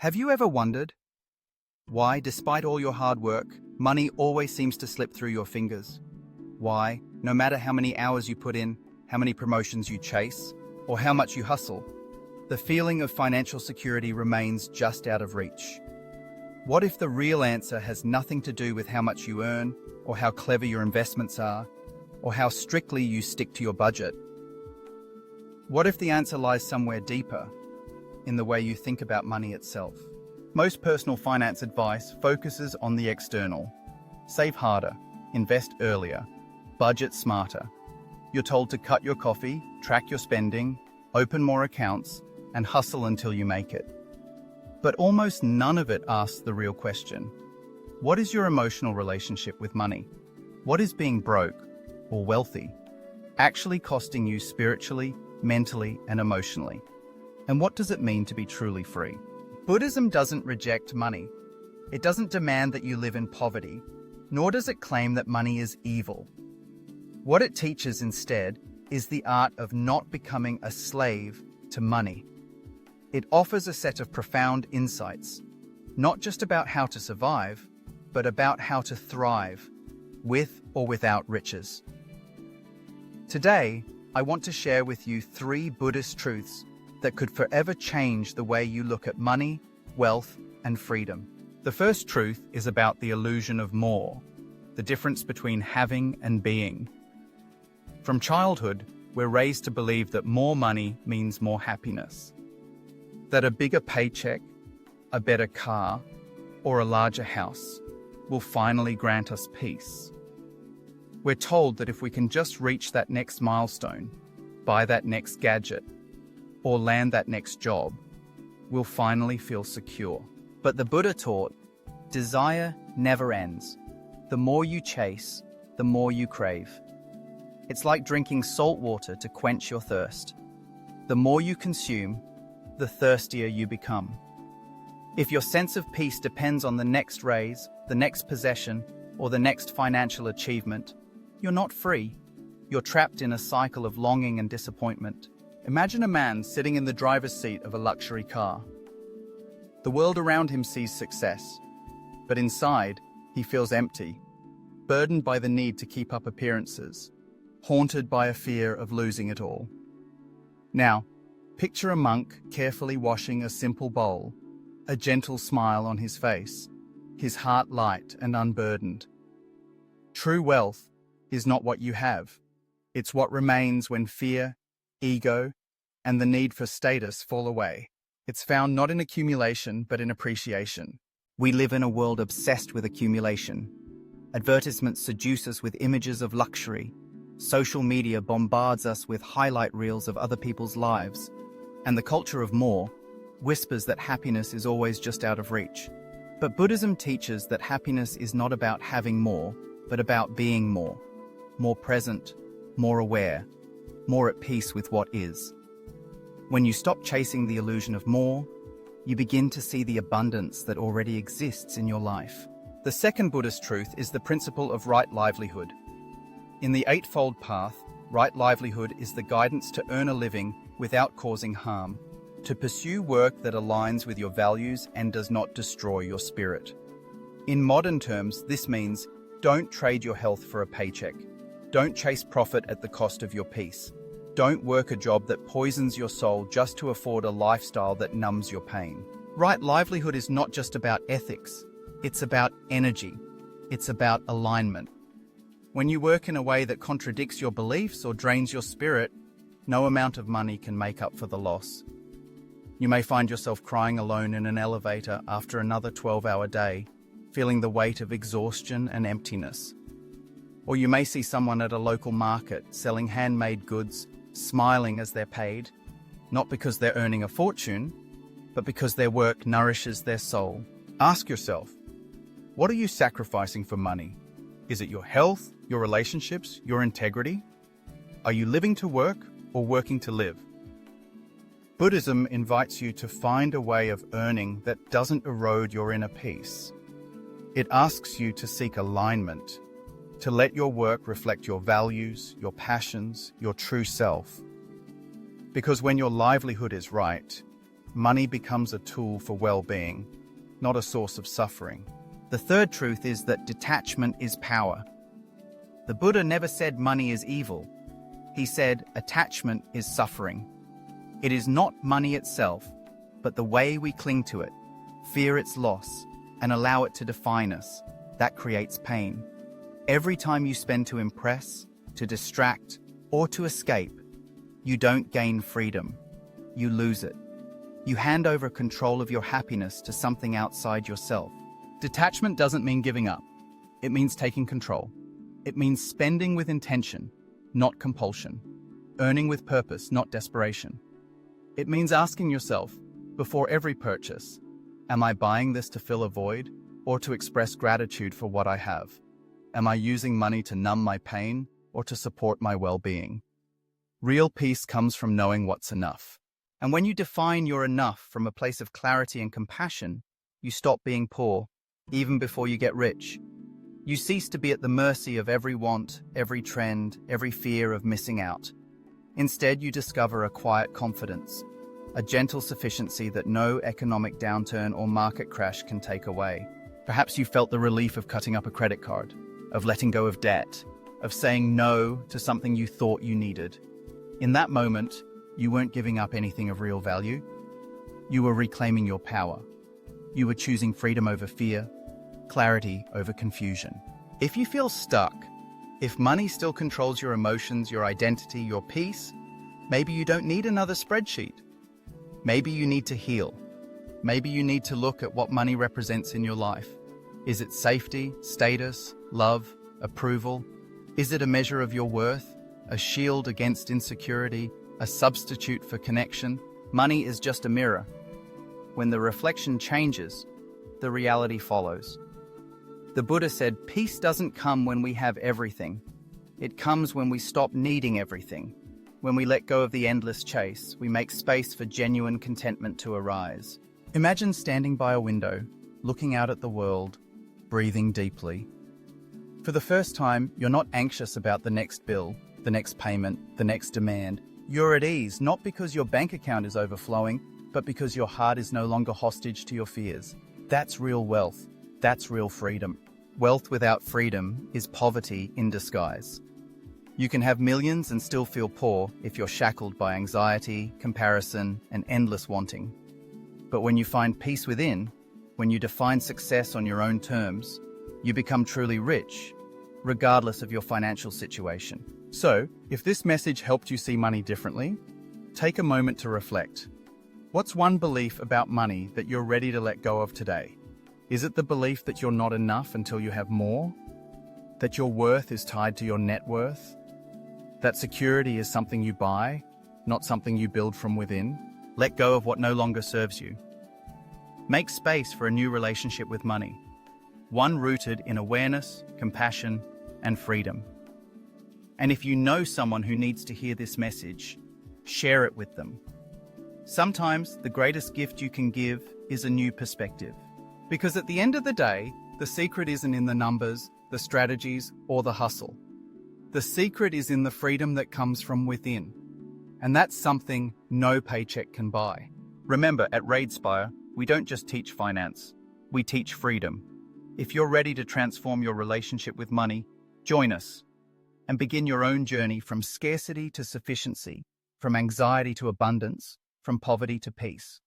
Have you ever wondered why, despite all your hard work, money always seems to slip through your fingers? Why, no matter how many hours you put in, how many promotions you chase, or how much you hustle, the feeling of financial security remains just out of reach? What if the real answer has nothing to do with how much you earn, or how clever your investments are, or how strictly you stick to your budget? What if the answer lies somewhere deeper, in the way you think about money itself? Most personal finance advice focuses on the external. Save harder, invest earlier, budget smarter. You're told to cut your coffee, track your spending, open more accounts, and hustle until you make it. But almost none of it asks the real question. What is your emotional relationship with money? What is being broke, or wealthy, actually costing you spiritually, mentally, and emotionally? And what does it mean to be truly free? Buddhism doesn't reject money. It doesn't demand that you live in poverty, nor does it claim that money is evil. What it teaches instead is the art of not becoming a slave to money. It offers a set of profound insights, not just about how to survive, but about how to thrive, with or without riches. Today, I want to share with you 3 Buddhist truths that could forever change the way you look at money, wealth, and freedom. The first truth is about the illusion of more, the difference between having and being. From childhood, we're raised to believe that more money means more happiness, that a bigger paycheck, a better car, or a larger house will finally grant us peace. We're told that if we can just reach that next milestone, buy that next gadget, or land that next job, we'll finally feel secure. But the Buddha taught, desire never ends. The more you chase, the more you crave. It's like drinking salt water to quench your thirst. The more you consume, the thirstier you become. If your sense of peace depends on the next raise, the next possession, or the next financial achievement, you're not free. You're trapped in a cycle of longing and disappointment. Imagine a man sitting in the driver's seat of a luxury car. The world around him sees success, but inside, he feels empty, burdened by the need to keep up appearances, haunted by a fear of losing it all. Now, picture a monk carefully washing a simple bowl, a gentle smile on his face, his heart light and unburdened. True wealth is not what you have. It's what remains when fear, ego, and the need for status fall away. It's found not in accumulation, but in appreciation. We live in a world obsessed with accumulation. Advertisements seduce us with images of luxury. Social media bombards us with highlight reels of other people's lives. And the culture of more whispers that happiness is always just out of reach. But Buddhism teaches that happiness is not about having more, but about being more. More present, more aware, more at peace with what is. When you stop chasing the illusion of more, you begin to see the abundance that already exists in your life. The second Buddhist truth is the principle of right livelihood. In the Eightfold Path, right livelihood is the guidance to earn a living without causing harm, to pursue work that aligns with your values and does not destroy your spirit. In modern terms, this means don't trade your health for a paycheck. Don't chase profit at the cost of your peace. Don't work a job that poisons your soul just to afford a lifestyle that numbs your pain. Right livelihood is not just about ethics. It's about energy. It's about alignment. When you work in a way that contradicts your beliefs or drains your spirit, no amount of money can make up for the loss. You may find yourself crying alone in an elevator after another 12-hour day, feeling the weight of exhaustion and emptiness. Or you may see someone at a local market selling handmade goods, smiling as they're paid, not because they're earning a fortune, but because their work nourishes their soul. Ask yourself, what are you sacrificing for money? Is it your health, your relationships, your integrity? Are you living to work or working to live? Buddhism invites you to find a way of earning that doesn't erode your inner peace. It asks you to seek alignment, to let your work reflect your values, your passions, your true self. Because when your livelihood is right, money becomes a tool for well-being, not a source of suffering. The third truth is that detachment is power. The Buddha never said money is evil. He said attachment is suffering. It is not money itself, but the way we cling to it, fear its loss, and allow it to define us, that creates pain. Every time you spend to impress, to distract, or to escape, you don't gain freedom. You lose it. You hand over control of your happiness to something outside yourself. Detachment doesn't mean giving up. It means taking control. It means spending with intention, not compulsion. Earning with purpose, not desperation. It means asking yourself, before every purchase, am I buying this to fill a void or to express gratitude for what I have? Am I using money to numb my pain or to support my well-being? Real peace comes from knowing what's enough. And when you define your enough from a place of clarity and compassion, you stop being poor, even before you get rich. You cease to be at the mercy of every want, every trend, every fear of missing out. Instead, you discover a quiet confidence, a gentle sufficiency that no economic downturn or market crash can take away. Perhaps you felt the relief of cutting up a credit card, of letting go of debt, of saying no to something you thought you needed. In that moment, you weren't giving up anything of real value. You were reclaiming your power. You were choosing freedom over fear, clarity over confusion. If you feel stuck, if money still controls your emotions, your identity, your peace, maybe you don't need another spreadsheet. Maybe you need to heal. Maybe you need to look at what money represents in your life. Is it safety, status, love, approval? Is it a measure of your worth, a shield against insecurity, a substitute for connection? Money is just a mirror. When the reflection changes, the reality follows. The Buddha said, peace doesn't come when we have everything. It comes when we stop needing everything. When we let go of the endless chase, we make space for genuine contentment to arise. Imagine standing by a window, looking out at the world, breathing deeply. For the first time, you're not anxious about the next bill, the next payment, the next demand. You're at ease, not because your bank account is overflowing, but because your heart is no longer hostage to your fears. That's real wealth. That's real freedom. Wealth without freedom is poverty in disguise. You can have millions and still feel poor if you're shackled by anxiety, comparison, and endless wanting. But when you find peace within, when you define success on your own terms, you become truly rich, regardless of your financial situation. So, if this message helped you see money differently, take a moment to reflect. What's one belief about money that you're ready to let go of today? Is it the belief that you're not enough until you have more? That your worth is tied to your net worth? That security is something you buy, not something you build from within? Let go of what no longer serves you. Make space for a new relationship with money, one rooted in awareness, compassion, and freedom. And if you know someone who needs to hear this message, share it with them. Sometimes the greatest gift you can give is a new perspective. Because at the end of the day, the secret isn't in the numbers, the strategies, or the hustle. The secret is in the freedom that comes from within. And that's something no paycheck can buy. Remember, at Raidespire, we don't just teach finance, we teach freedom. If you're ready to transform your relationship with money, join us and begin your own journey from scarcity to sufficiency, from anxiety to abundance, from poverty to peace.